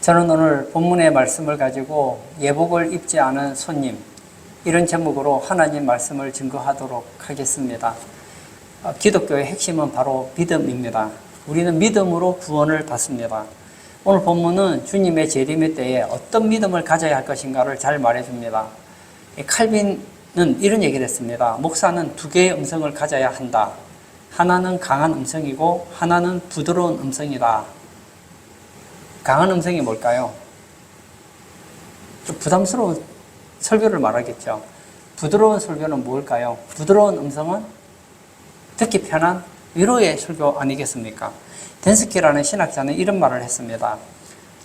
저는 오늘 본문의 말씀을 가지고 예복을 입지 않은 손님, 이런 제목으로 하나님 말씀을 증거하도록 하겠습니다. 기독교의 핵심은 바로 믿음입니다. 우리는 믿음으로 구원을 받습니다. 오늘 본문은 주님의 재림의 때에 어떤 믿음을 가져야 할 것인가를 잘 말해줍니다. 칼빈은 이런 얘기를 했습니다. 목사는 두 개의 음성을 가져야 한다. 하나는 강한 음성이고 하나는 부드러운 음성이다. 강한 음성이 뭘까요? 좀 부담스러운 설교를 말하겠죠. 부드러운 설교는 뭘까요? 부드러운 음성은 듣기 편한 위로의 설교 아니겠습니까? 덴스키라는 신학자는 이런 말을 했습니다.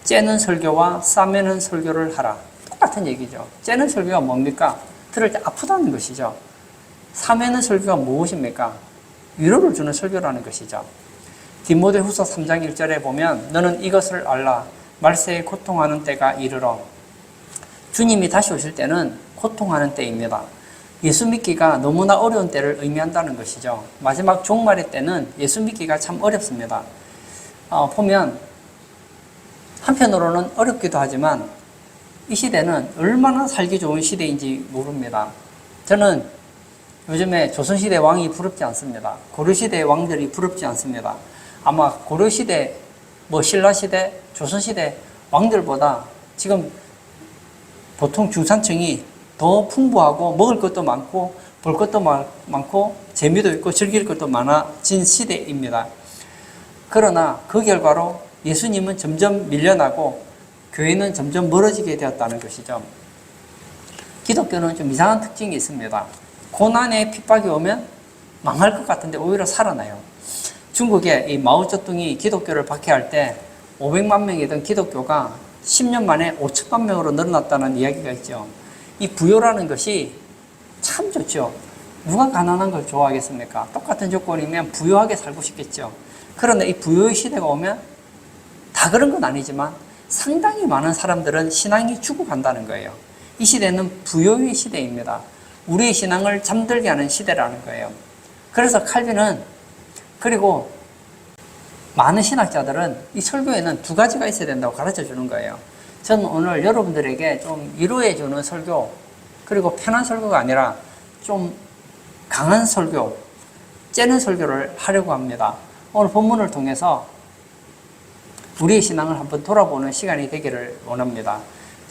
째는 설교와 싸매는 설교를 하라. 똑같은 얘기죠. 째는 설교가 뭡니까? 들을 때 아프다는 것이죠. 싸매는 설교가 무엇입니까? 위로를 주는 설교라는 것이죠. 디모데후서 3장 1절에 보면 너는 이것을 알라. 말세에 고통하는 때가 이르러. 주님이 다시 오실 때는 고통하는 때입니다. 예수 믿기가 너무나 어려운 때를 의미한다는 것이죠. 마지막 종말의 때는 예수 믿기가 참 어렵습니다. 보면 한편으로는 어렵기도 하지만 이 시대는 얼마나 살기 좋은 시대인지 모릅니다. 저는 요즘에 조선시대 왕이 부럽지 않습니다. 고려시대 왕들이 부럽지 않습니다. 아마 고려시대, 신라시대, 조선시대 왕들보다 지금 보통 중산층이 더 풍부하고 먹을 것도 많고 볼 것도 많고 재미도 있고 즐길 것도 많아진 시대입니다. 그러나 그 결과로 예수님은 점점 밀려나고 교회는 점점 멀어지게 되었다는 것이죠. 기독교는 좀 이상한 특징이 있습니다. 고난의 핍박이 오면 망할 것 같은데 오히려 살아나요. 중국의 이 마오쩌둥이 기독교를 박해할 때 500만 명이던 기독교가 10년 만에 5천만 명으로 늘어났다는 이야기가 있죠. 이 부요라는 것이 참 좋죠. 누가 가난한 걸 좋아하겠습니까? 똑같은 조건이면 부요하게 살고 싶겠죠. 그런데 이 부요의 시대가 오면 다 그런 건 아니지만 상당히 많은 사람들은 신앙이 죽어간다는 거예요. 이 시대는 부요의 시대입니다. 우리의 신앙을 잠들게 하는 시대라는 거예요. 그래서 칼빈은 그리고 많은 신학자들은 이 설교에는 두 가지가 있어야 된다고 가르쳐 주는 거예요. 저는 오늘 여러분들에게 좀 위로해 주는 설교, 그리고 편한 설교가 아니라 좀 강한 설교, 째는 설교를 하려고 합니다. 오늘 본문을 통해서 우리의 신앙을 한번 돌아보는 시간이 되기를 원합니다.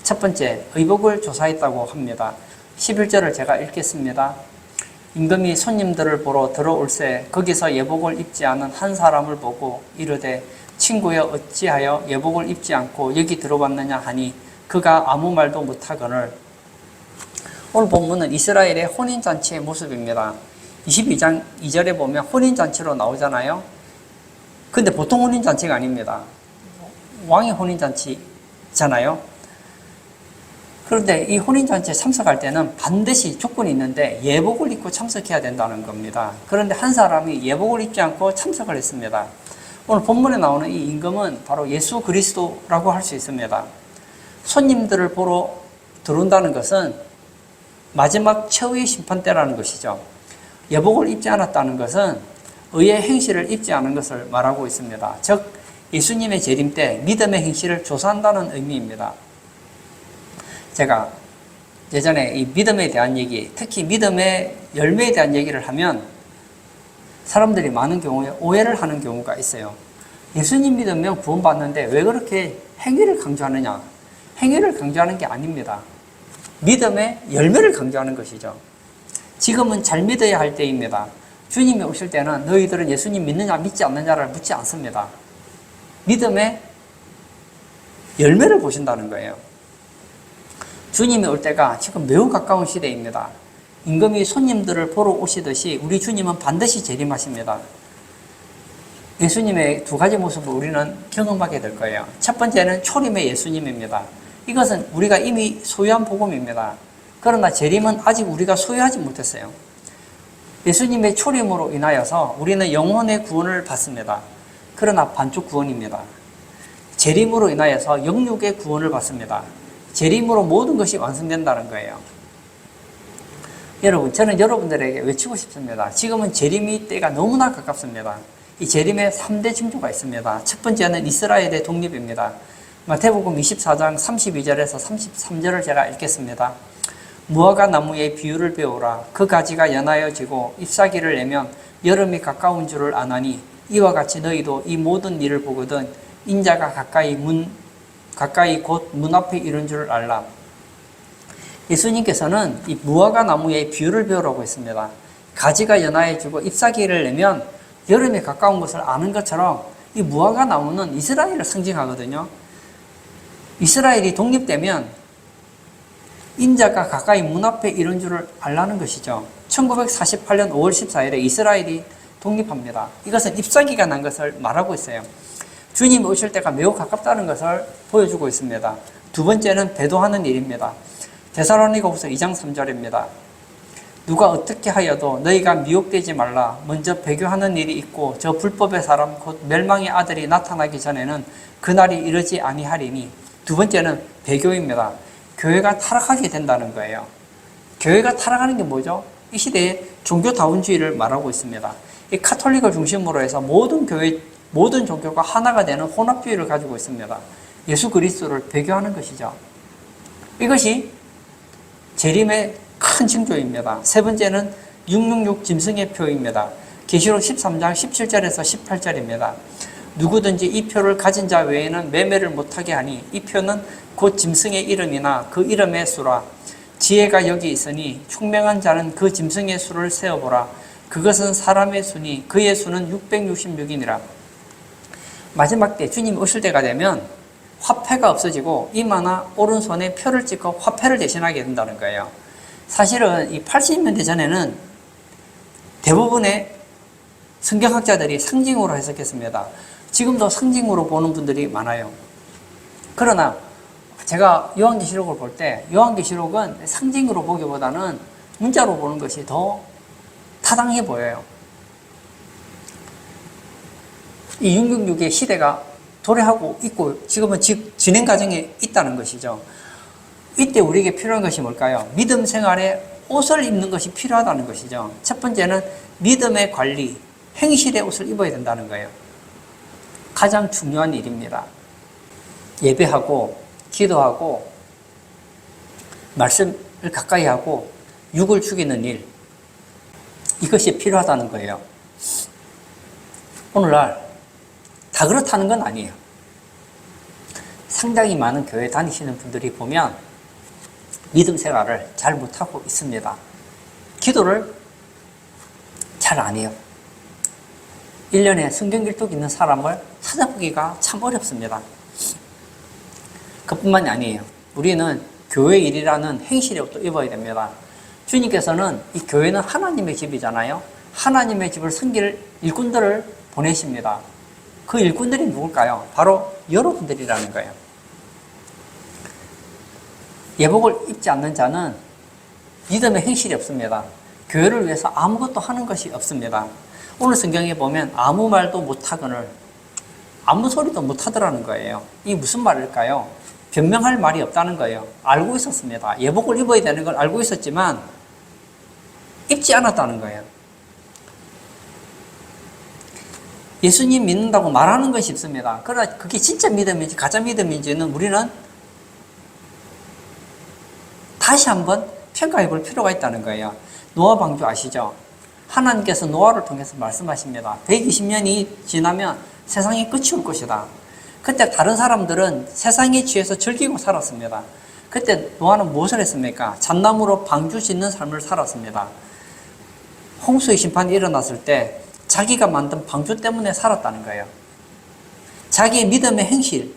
첫 번째, 의복을 조사했다고 합니다. 11절을 제가 읽겠습니다. 임금이 손님들을 보러 들어올새 거기서 예복을 입지 않은 한 사람을 보고 이르되 친구여 어찌하여 예복을 입지 않고 여기 들어왔느냐 하니 그가 아무 말도 못하거늘. 오늘 본문은 이스라엘의 혼인잔치의 모습입니다. 22장 2절에 보면 혼인잔치로 나오잖아요. 근데 보통 혼인잔치가 아닙니다. 왕의 혼인잔치잖아요. 그런데 이 혼인잔치에 참석할 때는 반드시 조건이 있는데 예복을 입고 참석해야 된다는 겁니다. 그런데 한 사람이 예복을 입지 않고 참석을 했습니다. 오늘 본문에 나오는 이 임금은 바로 예수 그리스도라고 할 수 있습니다. 손님들을 보러 들어온다는 것은 마지막 최후의 심판 때라는 것이죠. 예복을 입지 않았다는 것은 의의 행실을 입지 않은 것을 말하고 있습니다. 즉 예수님의 재림 때 믿음의 행실을 조사한다는 의미입니다. 제가 예전에 이 믿음에 대한 얘기, 특히 믿음의 열매에 대한 얘기를 하면 사람들이 많은 경우에 오해를 하는 경우가 있어요. 예수님 믿으면 구원받는데 왜 그렇게 행위를 강조하느냐? 행위를 강조하는 게 아닙니다. 믿음의 열매를 강조하는 것이죠. 지금은 잘 믿어야 할 때입니다. 주님이 오실 때는 너희들은 예수님 믿느냐 믿지 않느냐를 묻지 않습니다. 믿음의 열매를 보신다는 거예요. 주님이 올 때가 지금 매우 가까운 시대입니다. 임금이 손님들을 보러 오시듯이 우리 주님은 반드시 재림하십니다. 예수님의 두 가지 모습을 우리는 경험하게 될 거예요. 첫 번째는 초림의 예수님입니다. 이것은 우리가 이미 소유한 복음입니다. 그러나 재림은 아직 우리가 소유하지 못했어요. 예수님의 초림으로 인하여서 우리는 영혼의 구원을 받습니다. 그러나 반쪽 구원입니다. 재림으로 인하여서 영육의 구원을 받습니다. 재림으로 모든 것이 완성된다는 거예요. 여러분, 저는 여러분들에게 외치고 싶습니다. 지금은 재림의 때가 너무나 가깝습니다. 이 재림에 3대 징조가 있습니다. 첫 번째는 이스라엘의 독립입니다. 마태복음 24장 32절에서 33절을 제가 읽겠습니다. 무화과 나무의 비유를 배우라. 그 가지가 연하여 지고 잎사귀를 내면 여름이 가까운 줄을 아나니 이와 같이 너희도 이 모든 일을 보거든 인자가 가까이 곧 문 앞에 이른 줄 알라. 예수님께서는 이 무화과 나무의 비유를 배우라고 했습니다. 가지가 연하여지고 잎사귀를 내면 여름에 가까운 것을 아는 것처럼 이 무화과 나무는 이스라엘을 상징하거든요. 이스라엘이 독립되면 인자가 가까이 문 앞에 이른 줄을 알라는 것이죠. 1948년 5월 14일에 이스라엘이 독립합니다. 이것은 잎사귀가 난 것을 말하고 있어요. 주님이 오실 때가 매우 가깝다는 것을 보여주고 있습니다. 두 번째는 배도하는 일입니다. 데살로니가후서 2장 3절입니다. 누가 어떻게 하여도 너희가 미혹되지 말라. 먼저 배교하는 일이 있고 저 불법의 사람 곧 멸망의 아들이 나타나기 전에는 그날이 이르지 아니하리니. 두 번째는 배교입니다. 교회가 타락하게 된다는 거예요. 교회가 타락하는 게 뭐죠? 이 시대에 종교다운주의를 말하고 있습니다. 이 카톨릭을 중심으로 해서 모든 교회, 모든 종교가 하나가 되는 혼합주의를 가지고 있습니다. 예수 그리스도를 배교하는 것이죠. 이것이 재림의 큰 징조입니다. 세 번째는 666 짐승의 표입니다. 계시록 13장 17절에서 18절입니다. 누구든지 이 표를 가진 자 외에는 매매를 못하게 하니 이 표는 곧 짐승의 이름이나 그 이름의 수라. 지혜가 여기 있으니 총명한 자는 그 짐승의 수를 세어보라. 그것은 사람의 수니 그의 수는 666이니라. 마지막 때 주님이 오실 때가 되면 화폐가 없어지고 이마나 오른손에 표를 찍고 화폐를 대신하게 된다는 거예요. 사실은 이 80년대 전에는 대부분의 성경학자들이 상징으로 해석했습니다. 지금도 상징으로 보는 분들이 많아요. 그러나 제가 요한계시록을 볼 때 요한계시록은 상징으로 보기보다는 문자로 보는 것이 더 타당해 보여요. 이 666의 시대가 도래하고 있고 지금은 진행 과정에 있다는 것이죠. 이때 우리에게 필요한 것이 뭘까요? 믿음 생활에 옷을 입는 것이 필요하다는 것이죠. 첫 번째는 믿음의 관리, 행실의 옷을 입어야 된다는 거예요. 가장 중요한 일입니다. 예배하고 기도하고 말씀을 가까이 하고 육을 죽이는 일, 이것이 필요하다는 거예요. 오늘날 다 그렇다는 건 아니에요. 상당히 많은 교회 다니시는 분들이 보면 믿음 생활을 잘 못하고 있습니다. 기도를 잘 안 해요. 1년에 성경 길독 있는 사람을 찾아보기가 참 어렵습니다. 그뿐만이 아니에요. 우리는 교회 일이라는 행실의 옷도 입어야 됩니다. 주님께서는 이 교회는 하나님의 집이잖아요. 하나님의 집을 섬길 일꾼들을 보내십니다. 그 일꾼들이 누굴까요? 바로 여러분들이라는 거예요. 예복을 입지 않는 자는 믿음의 행실이 없습니다. 교회를 위해서 아무것도 하는 것이 없습니다. 오늘 성경에 보면 아무 말도 못하거늘 아무 소리도 못하더라는 거예요. 이게 무슨 말일까요? 변명할 말이 없다는 거예요. 알고 있었습니다. 예복을 입어야 되는 걸 알고 있었지만 입지 않았다는 거예요. 예수님 믿는다고 말하는 건 쉽습니다. 그러나 그게 진짜 믿음인지 가짜 믿음인지는 우리는 다시 한번 평가해 볼 필요가 있다는 거예요. 노아 방주 아시죠? 하나님께서 노아를 통해서 말씀하십니다. 120년이 지나면 세상이 끝이 올 것이다. 그때 다른 사람들은 세상에 취해서 즐기고 살았습니다. 그때 노아는 무엇을 했습니까? 잣나무로 방주 짓는 삶을 살았습니다. 홍수의 심판이 일어났을 때 자기가 만든 방주 때문에 살았다는 거예요. 자기의 믿음의 행실,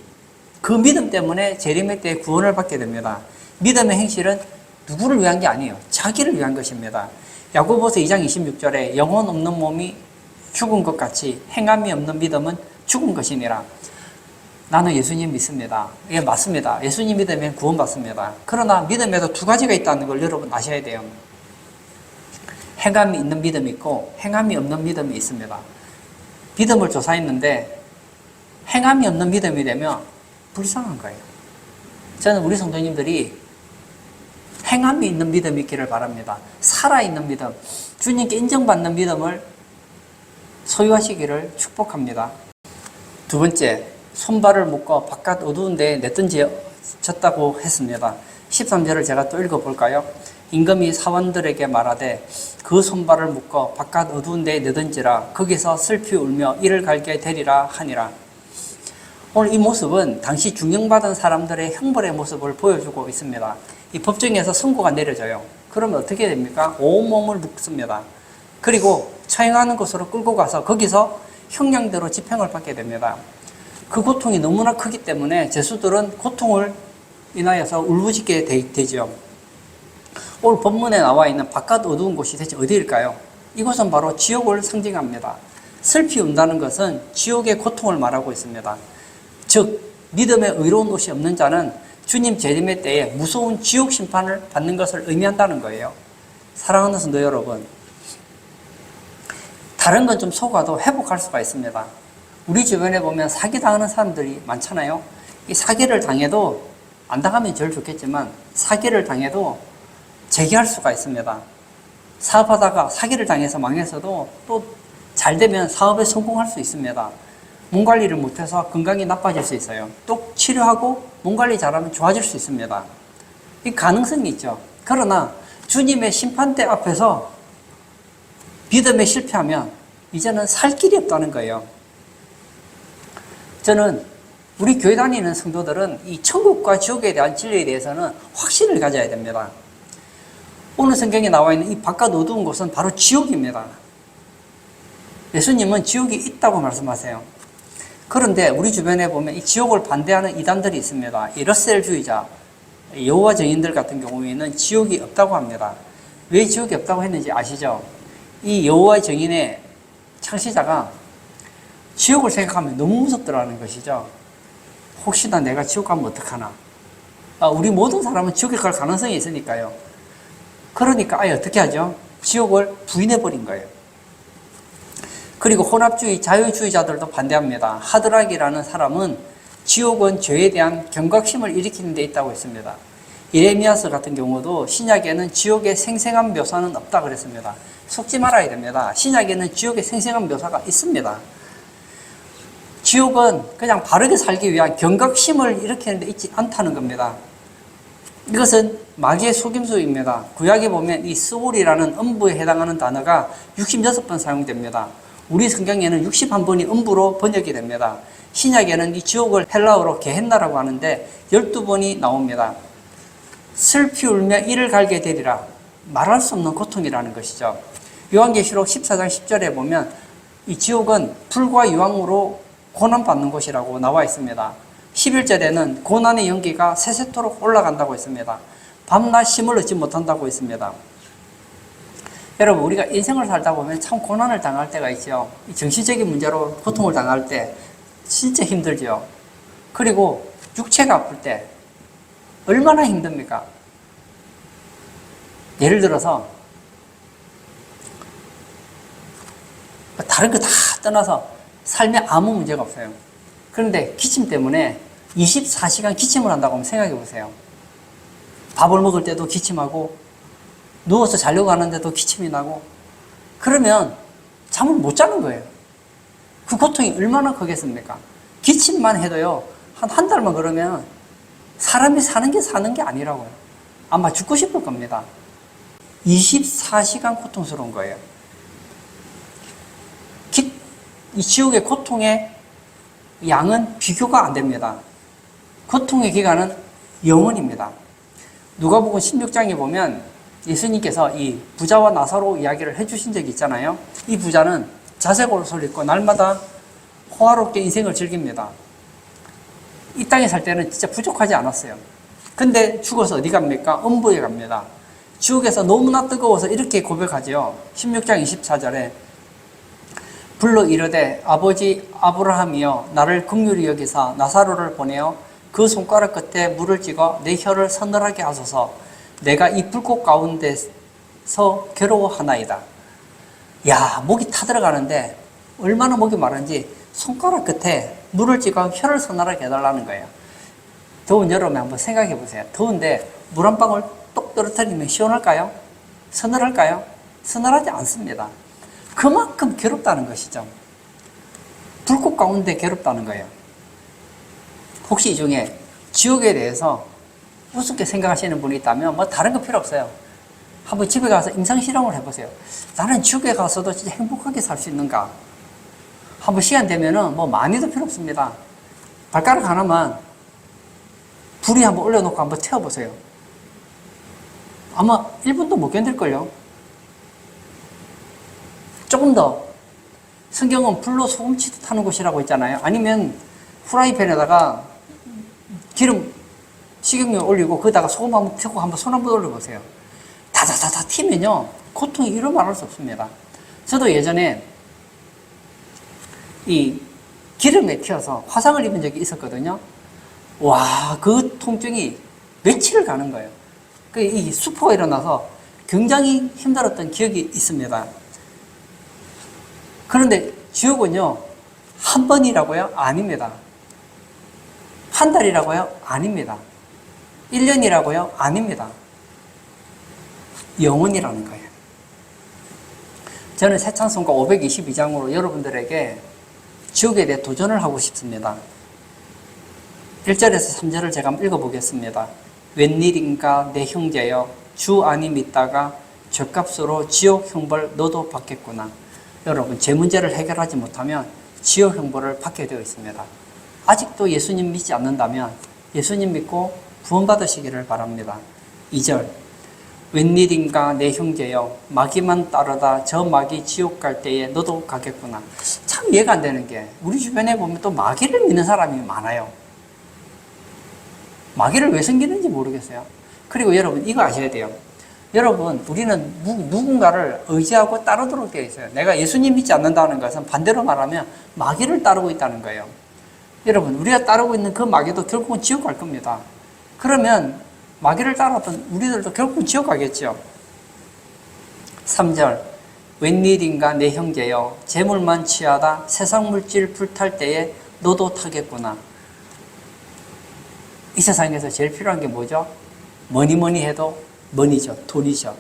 그 믿음 때문에 재림의 때에 구원을 받게 됩니다. 믿음의 행실은 누구를 위한 게 아니에요. 자기를 위한 것입니다. 야고보서 2장 26절에 영혼 없는 몸이 죽은 것 같이 행함이 없는 믿음은 죽은 것이니라. 나는 예수님 믿습니다. 예, 맞습니다. 예수님 믿으면 구원받습니다. 그러나 믿음에도 두 가지가 있다는 걸 여러분 아셔야 돼요. 행함이 있는 믿음이 있고 행함이 없는 믿음이 있습니다. 믿음을 조사했는데 행함이 없는 믿음이 되면 불쌍한 거예요. 저는 우리 성도님들이 행함이 있는 믿음이 있기를 바랍니다. 살아있는 믿음, 주님께 인정받는 믿음을 소유하시기를 축복합니다. 두 번째, 손발을 묶어 바깥 어두운 데에 내던졌다고 했습니다. 13절을 제가 또 읽어볼까요? 임금이 사원들에게 말하되 그 손발을 묶어 바깥 어두운 데에 내던지라. 거기서 슬피 울며 이를 갈게 되리라 하니라. 오늘 이 모습은 당시 중형받은 사람들의 형벌의 모습을 보여주고 있습니다. 이 법정에서 선고가 내려져요. 그러면 어떻게 됩니까? 온몸을 묶습니다. 그리고 처형하는 곳으로 끌고 가서 거기서 형량대로 집행을 받게 됩니다. 그 고통이 너무나 크기 때문에 죄수들은 고통을 인하여서 울부짖게 되죠. 오늘 본문에 나와 있는 바깥 어두운 곳이 대체 어디일까요? 이곳은 바로 지옥을 상징합니다. 슬피 운다는 것은 지옥의 고통을 말하고 있습니다. 즉 믿음의 의로운 옷이 없는 자는 주님 재림의 때에 무서운 지옥 심판을 받는 것을 의미한다는 거예요. 사랑하는 성도 여러분, 다른 건 좀 속아도 회복할 수가 있습니다. 우리 주변에 보면 사기당하는 사람들이 많잖아요. 이 사기를 당해도, 안 당하면 제일 좋겠지만 사기를 당해도 재기할 수가 있습니다. 사업하다가 사기를 당해서 망해서도 또 잘 되면 사업에 성공할 수 있습니다. 몸 관리를 못해서 건강이 나빠질 수 있어요. 또 치료하고 몸 관리 잘하면 좋아질 수 있습니다. 이 가능성이 있죠. 그러나 주님의 심판대 앞에서 믿음에 실패하면 이제는 살 길이 없다는 거예요. 저는 우리 교회 다니는 성도들은 이 천국과 지옥에 대한 진리에 대해서는 확신을 가져야 됩니다. 오늘 성경에 나와 있는 이 바깥 어두운 곳은 바로 지옥입니다. 예수님은 지옥이 있다고 말씀하세요. 그런데 우리 주변에 보면 이 지옥을 반대하는 이단들이 있습니다. 이 러셀주의자, 여호와 증인들 같은 경우에는 지옥이 없다고 합니다. 왜 지옥이 없다고 했는지 아시죠? 이 여호와 증인의 창시자가 지옥을 생각하면 너무 무섭더라는 것이죠. 혹시나 내가 지옥 가면 어떡하나. 우리 모든 사람은 지옥에 갈 가능성이 있으니까요. 그러니까 아예 어떻게 하죠? 지옥을 부인해버린 거예요. 그리고 혼합주의, 자유주의자들도 반대합니다. 하드락이라는 사람은 지옥은 죄에 대한 경각심을 일으키는 데 있다고 했습니다. 예레미야서 같은 경우도 신약에는 지옥의 생생한 묘사는 없다 그랬습니다. 속지 말아야 됩니다. 신약에는 지옥의 생생한 묘사가 있습니다. 지옥은 그냥 바르게 살기 위한 경각심을 일으키는 데 있지 않다는 겁니다. 이것은 마귀의 속임수입니다. 구약에 보면 이 스올이라는 음부에 해당하는 단어가 66번 사용됩니다. 우리 성경에는 61번이 음부로 번역이 됩니다. 신약에는 이 지옥을 헬라어로 게헨나라고 하는데 12번이 나옵니다. 슬피 울며 이를 갈게 되리라. 말할 수 없는 고통이라는 것이죠. 요한계시록 14장 10절에 보면 이 지옥은 불과 유황으로 고난받는 곳이라고 나와 있습니다. 11절에는 고난의 연기가 세세토록 올라간다고 했습니다. 밤낮 쉼을 얻지 못한다고 했습니다. 여러분, 우리가 인생을 살다 보면 참 고난을 당할 때가 있죠. 정신적인 문제로 고통을 당할 때 진짜 힘들죠. 그리고 육체가 아플 때 얼마나 힘듭니까? 예를 들어서 다른 거 다 떠나서 삶에 아무 문제가 없어요. 그런데 기침 때문에 24시간 기침을 한다고 하면 생각해 보세요. 밥을 먹을 때도 기침하고 누워서 자려고 하는데도 기침이 나고 그러면 잠을 못 자는 거예요. 그 고통이 얼마나 크겠습니까? 기침만 해도요. 한 달만 그러면 사람이 사는 게 아니라고요. 아마 죽고 싶을 겁니다. 24시간 고통스러운 거예요. 이 지옥의 고통의 양은 비교가 안 됩니다. 고통의 기간은 영원입니다. 누가복음 16장에 보면 예수님께서 이 부자와 나사로 이야기를 해주신 적이 있잖아요. 이 부자는 자색 옷을 입고 날마다 호화롭게 인생을 즐깁니다. 이 땅에 살 때는 진짜 부족하지 않았어요. 근데 죽어서 어디 갑니까? 음부에 갑니다. 지옥에서 너무나 뜨거워서 이렇게 고백하죠. 16장 24절에 불러 이르되 아버지 아브라함이여 나를 긍휼히 여기사 나사로를 보내어 그 손가락 끝에 물을 찍어 내 혀를 서늘하게 하소서. 내가 이 불꽃 가운데서 괴로워하나이다. 야, 목이 타들어가는데 얼마나 목이 마른지 손가락 끝에 물을 찍어 혀를 서늘하게 해달라는 거예요. 더운 여름에 한번 생각해 보세요. 더운데 물 한 방울 똑 떨어뜨리면 시원할까요? 서늘할까요? 서늘하지 않습니다. 그만큼 괴롭다는 것이죠. 불꽃 가운데 괴롭다는 거예요. 혹시 이 중에 지옥에 대해서 우습게 생각하시는 분이 있다면 뭐 다른 거 필요 없어요. 한번 집에 가서 임상실험을 해보세요. 나는 지옥에 가서도 진짜 행복하게 살 수 있는가? 한번 시간 되면은 뭐 많이도 필요 없습니다. 발가락 하나만 불이 한번 올려놓고 한번 태워보세요. 아마 1분도 못 견딜걸요. 조금 더 성경은 불로 소금치듯 하는 곳이라고 있잖아요. 아니면 프라이팬에다가 기름 식용유 올리고 거기다가 소금 한번 펴고 한번 손 한번 올려보세요. 다다다다 튀면요 고통이 이루 말할 수 없습니다. 저도 예전에 이 기름에 튀어서 화상을 입은 적이 있었거든요. 와, 그 통증이 며칠을 가는 거예요. 이 수포가 일어나서 굉장히 힘들었던 기억이 있습니다. 그런데 지옥은요, 한 번이라고요? 아닙니다. 한 달이라고요? 아닙니다. 1년이라고요? 아닙니다. 영원이라는 거예요. 저는 새찬송가 522장으로 여러분들에게 지옥에 대해 도전을 하고 싶습니다. 1절에서 3절을 제가 한번 읽어보겠습니다. 웬일인가 내 형제여 주 안이 믿다가 죗값으로 지옥 형벌 너도 받겠구나. 여러분, 제 문제를 해결하지 못하면 지옥 형벌을 받게 되어 있습니다. 아직도 예수님 믿지 않는다면 예수님 믿고 구원받으시기를 바랍니다. 2절 웬일인가 내 형제여 마귀만 따르다 저 마귀 지옥 갈 때에 너도 가겠구나. 참 이해가 안 되는 게 우리 주변에 보면 또 마귀를 믿는 사람이 많아요. 마귀를 왜 섬기는지 모르겠어요. 그리고 여러분 이거 아셔야 돼요. 여러분 우리는 누군가를 의지하고 따르도록 되어 있어요. 내가 예수님 믿지 않는다는 것은 반대로 말하면 마귀를 따르고 있다는 거예요. 여러분 우리가 따르고 있는 그 마귀도 결국은 지옥 갈 겁니다. 그러면 마귀를 따랐던 우리들도 결국은 지옥 가겠죠. 3절 웬일인가 내 형제여 재물만 취하다 세상 물질 불탈 때에 너도 타겠구나. 이 세상에서 제일 필요한 게 뭐죠? 뭐니 해도 머니죠. 돈이죠.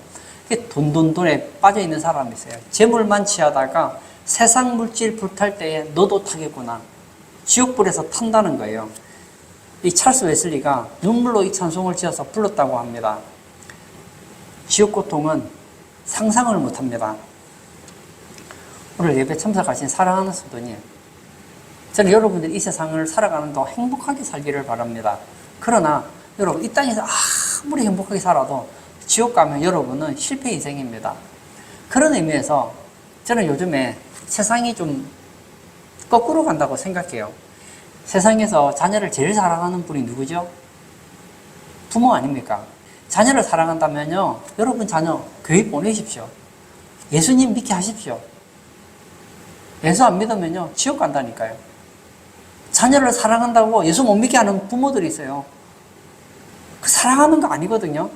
돈에 빠져있는 사람이 있어요. 재물만 취하다가 세상 물질 불탈 때에 너도 타겠구나. 지옥불에서 탄다는 거예요. 이 찰스 웨슬리가 눈물로 이 찬송을 지어서 불렀다고 합니다. 지옥 고통은 상상을 못합니다. 오늘 예배 참석하신 사랑하는 성도님, 저는 여러분들이 이 세상을 살아가는 동안 행복하게 살기를 바랍니다. 그러나 여러분 이 땅에서 아무리 행복하게 살아도 지옥 가면 여러분은 실패 인생입니다. 그런 의미에서 저는 요즘에 세상이 좀 거꾸로 간다고 생각해요. 세상에서 자녀를 제일 사랑하는 분이 누구죠? 부모 아닙니까? 자녀를 사랑한다면요, 여러분 자녀 교회 보내십시오. 예수님 믿게 하십시오. 예수 안 믿으면요, 지옥 간다니까요. 자녀를 사랑한다고 예수 못 믿게 하는 부모들이 있어요. 그 사랑하는 거 아니거든요.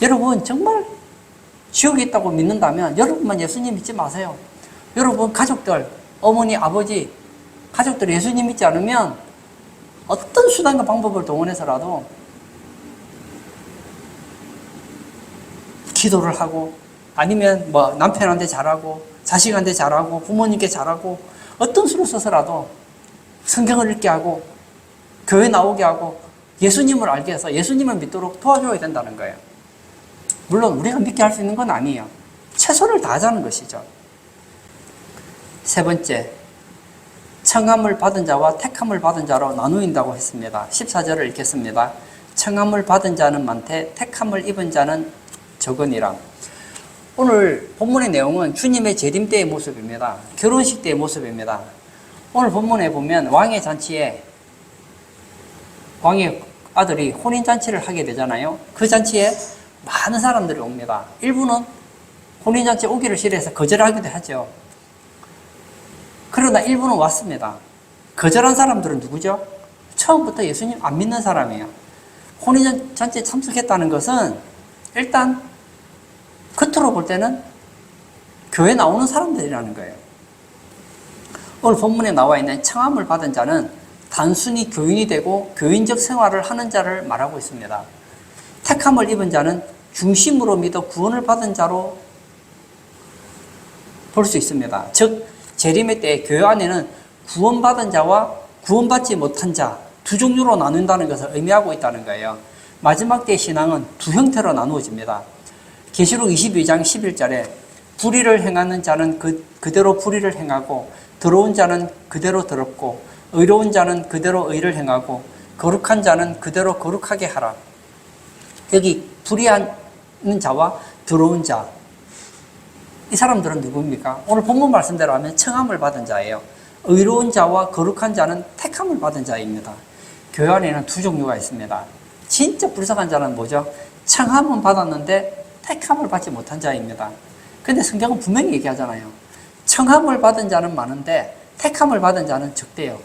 여러분 정말 지옥이 있다고 믿는다면 여러분만 예수님 믿지 마세요. 여러분 가족들, 어머니, 아버지, 가족들 예수님 믿지 않으면 어떤 수단과 방법을 동원해서라도 기도를 하고 아니면 뭐 남편한테 잘하고 자식한테 잘하고 부모님께 잘하고 어떤 수를 써서라도 성경을 읽게 하고 교회 나오게 하고 예수님을 알게 해서 예수님을 믿도록 도와줘야 된다는 거예요. 물론 우리가 믿게 할 수 있는 건 아니에요. 최선을 다하자는 것이죠. 세 번째, 청함을 받은 자와 택함을 받은 자로 나누인다고 했습니다. 14절을 읽겠습니다. 청함을 받은 자는 많되 택함을 입은 자는 적으니라. 오늘 본문의 내용은 주님의 재림 때의 모습입니다. 결혼식 때의 모습입니다. 오늘 본문에 보면 왕의 잔치에 왕의 아들이 혼인잔치를 하게 되잖아요. 그 잔치에 많은 사람들이 옵니다. 일부는 혼인잔치에 오기를 싫어해서 거절하기도 하죠. 그러나 일부는 왔습니다. 거절한 사람들은 누구죠? 처음부터 예수님 안 믿는 사람이에요. 혼인잔치에 참석했다는 것은 일단 겉으로 볼 때는 교회 나오는 사람들이라는 거예요. 오늘 본문에 나와 있는 청함을 받은 자는 단순히 교인이 되고 교인적 생활을 하는 자를 말하고 있습니다. 택함을 입은 자는 중심으로 믿어 구원을 받은 자로 볼 수 있습니다. 즉 재림의 때 교회 안에는 구원받은 자와 구원받지 못한 자 두 종류로 나눈다는 것을 의미하고 있다는 거예요. 마지막 때의 신앙은 두 형태로 나누어집니다. 계시록 22장 11절에 불의를 행하는 자는 그대로 불의를 행하고 더러운 자는 그대로 더럽고 의로운 자는 그대로 의를 행하고 거룩한 자는 그대로 거룩하게 하라. 여기 불의하는 자와 더러운 자, 이 사람들은 누굽니까? 오늘 본문 말씀대로 하면 청함을 받은 자예요. 의로운 자와 거룩한 자는 택함을 받은 자입니다. 교회 안에는 두 종류가 있습니다. 진짜 불쌍한 자는 뭐죠? 청함은 받았는데 택함을 받지 못한 자입니다. 근데 성경은 분명히 얘기하잖아요. 청함을 받은 자는 많은데 택함을 받은 자는 적대요.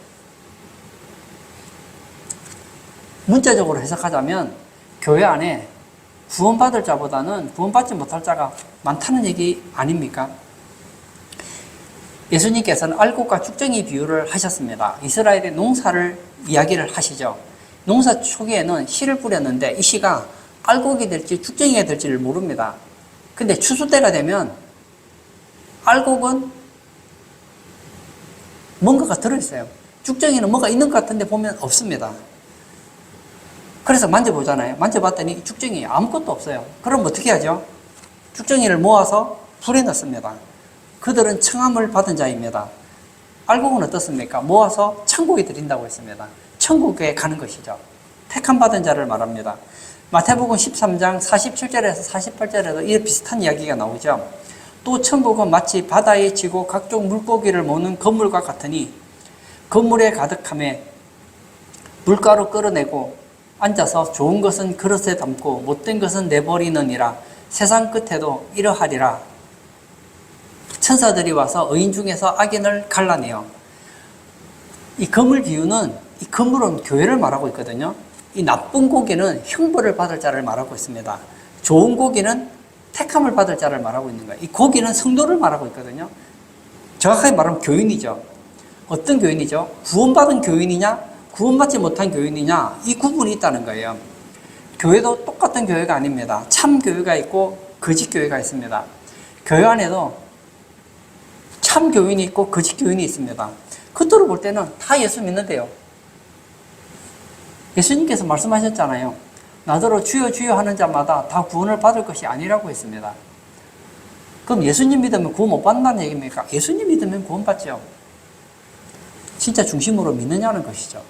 문자적으로 해석하자면 교회 안에 구원받을 자보다는 구원받지 못할 자가 많다는 얘기 아닙니까? 예수님께서는 알곡과 쭉정이 비유를 하셨습니다. 이스라엘의 농사를 이야기를 하시죠. 농사 초기에는 씨를 뿌렸는데 이 씨가 알곡이 될지 쭉정이가 될지를 모릅니다. 근데 추수 때가 되면 알곡은 뭔가가 들어있어요. 쭉정이는 뭔가 있는 것 같은데 보면 없습니다. 그래서 만져보잖아요. 만져봤더니 쭉정이 아무것도 없어요. 그럼 어떻게 하죠? 쭉정이를 모아서 불에 넣습니다. 그들은 청함을 받은 자입니다. 알곡은 어떻습니까? 모아서 천국에 드린다고 했습니다. 천국에 가는 것이죠. 택함 받은 자를 말합니다. 마태복음 13장 47절에서 48절에도 이 비슷한 이야기가 나오죠. 또 천국은 마치 바다에 지고 각종 물고기를 모는 그물과 같으니 그물에 가득함에 물가로 끌어내고 앉아서 좋은 것은 그릇에 담고 못된 것은 내버리느니라. 세상 끝에도 이러하리라. 천사들이 와서 의인 중에서 악인을 갈라내요. 이 그물 비유는, 이 그물은 교회를 말하고 있거든요. 이 나쁜 고기는 형벌을 받을 자를 말하고 있습니다. 좋은 고기는 택함을 받을 자를 말하고 있는 거예요. 이 고기는 성도를 말하고 있거든요. 정확하게 말하면 교인이죠. 어떤 교인이죠? 구원받은 교인이냐, 구원받지 못한 교인이냐, 이 구분이 있다는 거예요. 교회도 똑같은 교회가 아닙니다. 참 교회가 있고 거짓 교회가 있습니다. 교회 안에도 참 교인이 있고 거짓 교인이 있습니다. 겉으로 볼 때는 다 예수 믿는데요. 예수님께서 말씀하셨잖아요. 나더러 주여 주여 하는 자마다 다 구원을 받을 것이 아니라고 했습니다. 그럼 예수님 믿으면 구원 못 받는다는 얘기입니까? 예수님 믿으면 구원 받죠. 진짜 중심으로 믿느냐는 것이죠.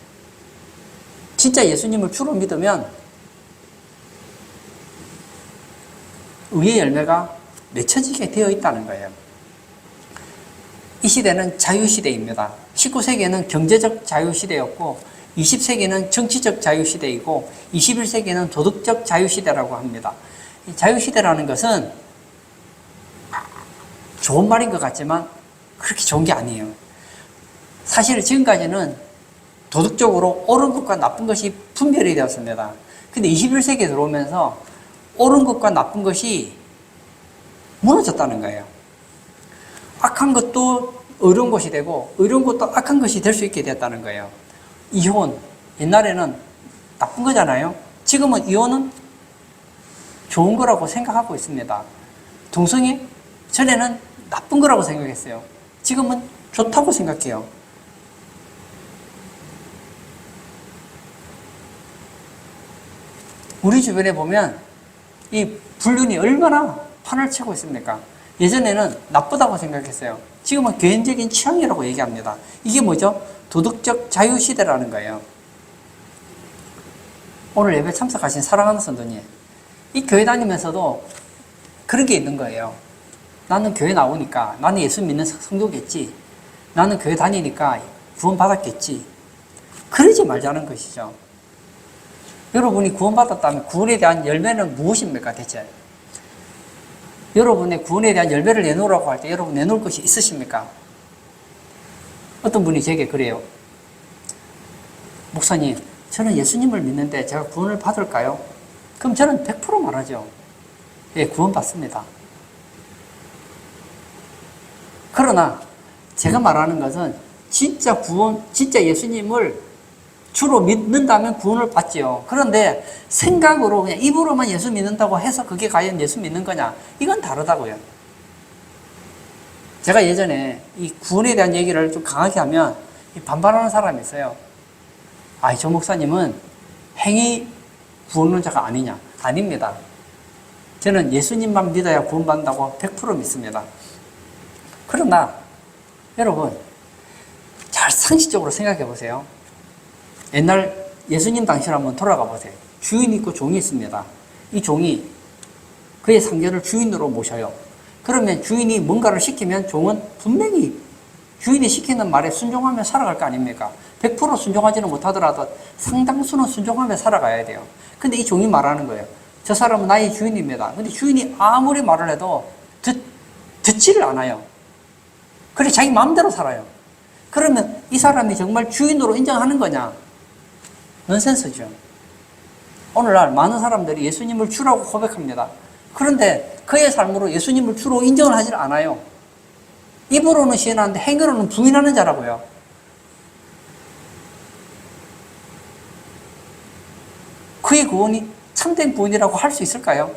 진짜 예수님을 주로 믿으면 의의 열매가 맺혀지게 되어 있다는 거예요. 이 시대는 자유시대입니다. 19세기에는 경제적 자유시대였고 20세기는 정치적 자유시대이고 21세기는 도덕적 자유시대라고 합니다. 이 자유시대라는 것은 좋은 말인 것 같지만 그렇게 좋은 게 아니에요. 사실 지금까지는 도덕적으로 옳은 것과 나쁜 것이 분별이 되었습니다. 근데 21세기에 들어오면서 옳은 것과 나쁜 것이 무너졌다는 거예요. 악한 것도 의로운 것이 되고 의로운 것도 악한 것이 될 수 있게 되었다는 거예요. 이혼, 옛날에는 나쁜 거잖아요. 지금은 이혼은 좋은 거라고 생각하고 있습니다. 동성애, 전에는 나쁜 거라고 생각했어요. 지금은 좋다고 생각해요. 우리 주변에 보면 이 불륜이 얼마나 판을 치고 있습니까? 예전에는 나쁘다고 생각했어요. 지금은 개인적인 취향이라고 얘기합니다. 이게 뭐죠? 도덕적 자유시대라는 거예요. 오늘 예배 참석하신 사랑하는 성도님, 이 교회 다니면서도 그런 게 있는 거예요. 나는 교회 나오니까 나는 예수 믿는 성도겠지. 나는 교회 다니니까 구원 받았겠지. 그러지 말자는 것이죠. 여러분이 구원받았다면 구원에 대한 열매는 무엇입니까 대체? 여러분의 구원에 대한 열매를 내놓으라고 할 때 여러분 내놓을 것이 있으십니까? 어떤 분이 제게 그래요. 목사님, 저는 예수님을 믿는데 제가 구원을 받을까요? 그럼 저는 100% 말하죠. 예, 구원 받습니다. 그러나 제가 말하는 것은 진짜 구원, 진짜 예수님을 주로 믿는다면 구원을 받지요. 그런데 생각으로 그냥 입으로만 예수 믿는다고 해서 그게 과연 예수 믿는 거냐? 이건 다르다고요. 제가 예전에 이 구원에 대한 얘기를 좀 강하게 하면 반발하는 사람이 있어요. 아, 조 목사님은 행위 구원론자가 아니냐? 아닙니다. 저는 예수님만 믿어야 구원받는다고 100% 믿습니다. 그러나 여러분 잘 상식적으로 생각해 보세요. 옛날 예수님 당시로 한번 돌아가 보세요. 주인이 있고 종이 있습니다. 이 종이 그의 상대를 주인으로 모셔요. 그러면 주인이 뭔가를 시키면 종은 분명히 주인이 시키는 말에 순종하며 살아갈 거 아닙니까? 100% 순종하지는 못하더라도 상당수는 순종하며 살아가야 돼요. 근데 이 종이 말하는 거예요. 저 사람은 나의 주인입니다. 근데 주인이 아무리 말을 해도 듣지를 않아요. 그래 자기 마음대로 살아요. 그러면 이 사람이 정말 주인으로 인정하는 거냐? 넌센스죠. 오늘날 많은 사람들이 예수님을 주라고 고백합니다. 그런데 그의 삶으로 예수님을 주로 인정을 하지 않아요. 입으로는 시인하는데 행위로는 부인하는 자라고요. 그의 구원이 참된 구원이라고 할 수 있을까요?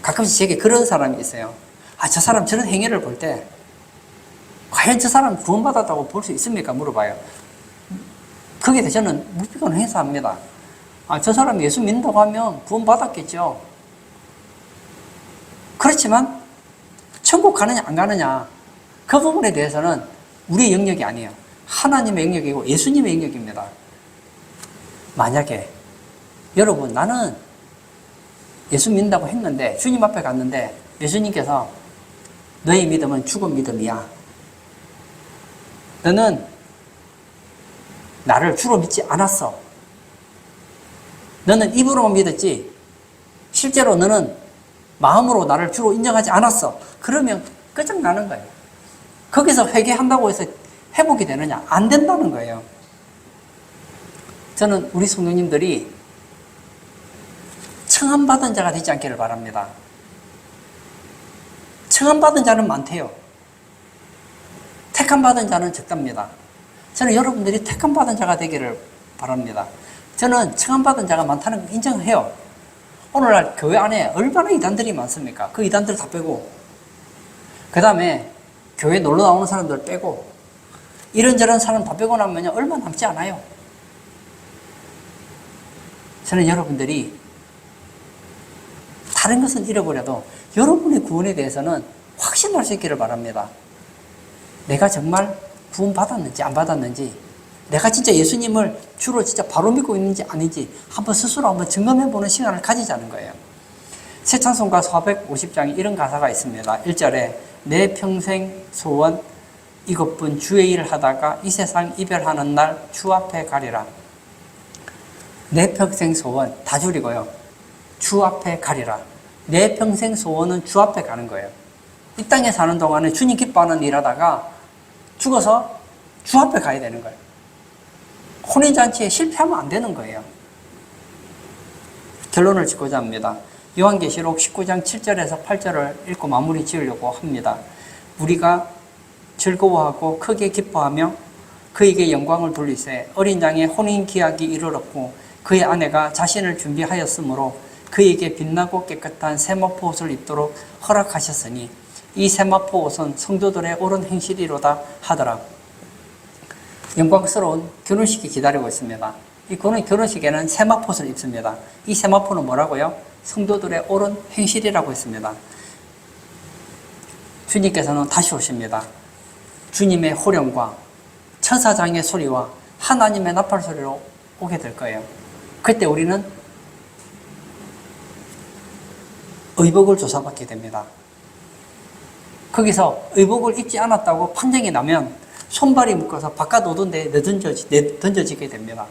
가끔씩 제게 그런 사람이 있어요. 아, 저 사람 저런 행위를 볼 때 과연 저 사람 구원받았다고 볼 수 있습니까? 물어봐요. 거기에 대해 저는 무조건 행사합니다. 아, 저 사람이 예수 믿는다고 하면 구원받았겠죠. 그렇지만 천국 가느냐 안 가느냐 그 부분에 대해서는 우리의 영역이 아니에요. 하나님의 영역이고 예수님의 영역입니다. 만약에 여러분 나는 예수 믿는다고 했는데 주님 앞에 갔는데 예수님께서 너의 믿음은 죽은 믿음이야. 너는 나를 주로 믿지 않았어. 너는 입으로만 믿었지 실제로 너는 마음으로 나를 주로 인정하지 않았어. 그러면 끝장나는 거예요. 거기서 회개한다고 해서 회복이 되느냐? 안 된다는 거예요. 저는 우리 성도님들이 청함받은 자가 되지 않기를 바랍니다. 청함받은 자는 많대요. 택함받은 자는 적답니다. 저는 여러분들이 택함받은 자가 되기를 바랍니다. 저는 청함받은 자가 많다는 걸 인정해요. 오늘날 교회 안에 얼마나 이단들이 많습니까? 그 이단들 다 빼고 그 다음에 교회 놀러 나오는 사람들 빼고 이런저런 사람 다 빼고 나면 얼마 남지 않아요. 저는 여러분들이 다른 것은 잃어버려도 여러분의 구원에 대해서는 확신할 수 있기를 바랍니다. 내가 정말 구원 받았는지 안 받았는지 내가 진짜 예수님을 주로 진짜 바로 믿고 있는지 아닌지 한번 스스로 한번 점검해보는 시간을 가지자는 거예요. 새 찬송가 450장에 이런 가사가 있습니다. 1절에 내 평생 소원 이것뿐 주의 일을 하다가 이 세상 이별하는 날 주 앞에 가리라. 내 평생 소원 다 줄이고요. 주 앞에 가리라. 내 평생 소원은 주 앞에 가는 거예요. 이 땅에 사는 동안에 주님 기뻐하는 일 하다가 죽어서 주 앞에 가야 되는 거예요. 혼인잔치에 실패하면 안 되는 거예요. 결론을 짓고자 합니다. 요한계시록 19장 7절에서 8절을 읽고 마무리 지으려고 합니다. 우리가 즐거워하고 크게 기뻐하며 그에게 영광을 돌리세 어린 양의 혼인 기약이 이르렀고 그의 아내가 자신을 준비하였으므로 그에게 빛나고 깨끗한 세마포 옷을 입도록 허락하셨으니 이 세마포 옷은 성도들의 옳은 행실이로다 하더라. 영광스러운 결혼식이 기다리고 있습니다. 이 결혼식에는 세마포 옷을 입습니다. 이 세마포는 뭐라고요? 성도들의 옳은 행실이라고 했습니다. 주님께서는 다시 오십니다. 주님의 호령과 천사장의 소리와 하나님의 나팔 소리로 오게 될 거예요. 그때 우리는 의복을 조사받게 됩니다. 거기서 의복을 입지 않았다고 판정이 나면 손발이 묶어서 바깥 오던데 내던져지게 됩니다.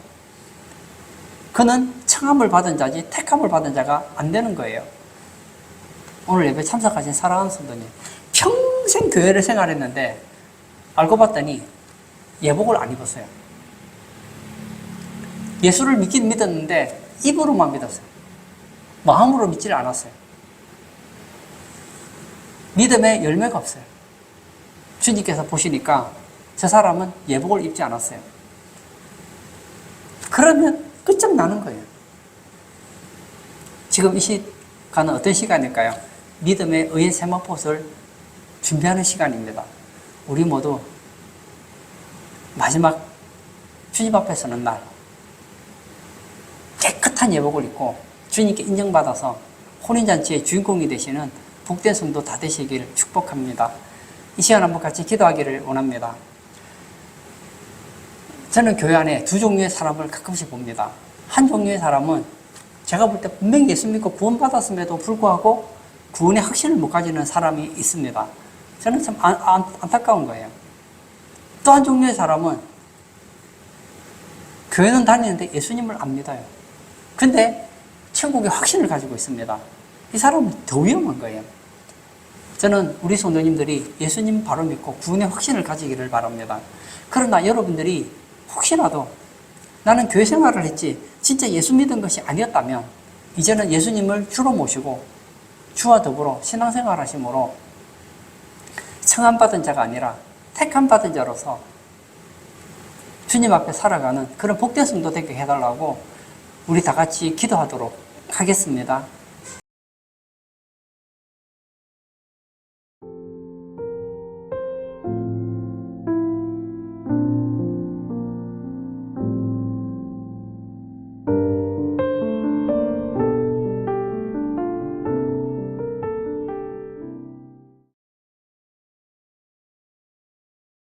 그는 청함을 받은 자지 택함을 받은 자가 안 되는 거예요. 오늘 예배 참석하신 사랑하는 성도님, 평생 교회를 생활했는데 알고 봤더니 예복을 안 입었어요. 예수를 믿긴 믿었는데 입으로만 믿었어요. 마음으로 믿지를 않았어요. 믿음의 열매가 없어요. 주님께서 보시니까 저 사람은 예복을 입지 않았어요. 그러면 끝장나는 거예요. 지금 이 시간은 어떤 시간일까요? 믿음의 의의 세마포옷을 준비하는 시간입니다. 우리 모두 마지막 주님 앞에 서는 날 깨끗한 예복을 입고 주님께 인정받아서 혼인잔치의 주인공이 되시는 복된 성도 다 되시길 축복합니다. 이 시간 한번 같이 기도하기를 원합니다. 저는 교회 안에 두 종류의 사람을 가끔씩 봅니다. 한 종류의 사람은 제가 볼 때 분명히 예수 믿고 구원받았음에도 불구하고 구원의 확신을 못 가지는 사람이 있습니다. 저는 참 안타까운 거예요. 또 한 종류의 사람은 교회는 다니는데 예수님을 안 믿어요. 근데 천국의 확신을 가지고 있습니다. 이 사람은 더 위험한 거예요. 저는 우리 성도님들이 예수님 바로 믿고 구원의 확신을 가지기를 바랍니다. 그러나 여러분들이 혹시라도 나는 교회 생활을 했지 진짜 예수 믿은 것이 아니었다면 이제는 예수님을 주로 모시고 주와 더불어 신앙생활 하심으로 청함받은 자가 아니라 택함받은 자로서 주님 앞에 살아가는 그런 복된 성도 되게 해달라고 우리 다 같이 기도하도록 하겠습니다.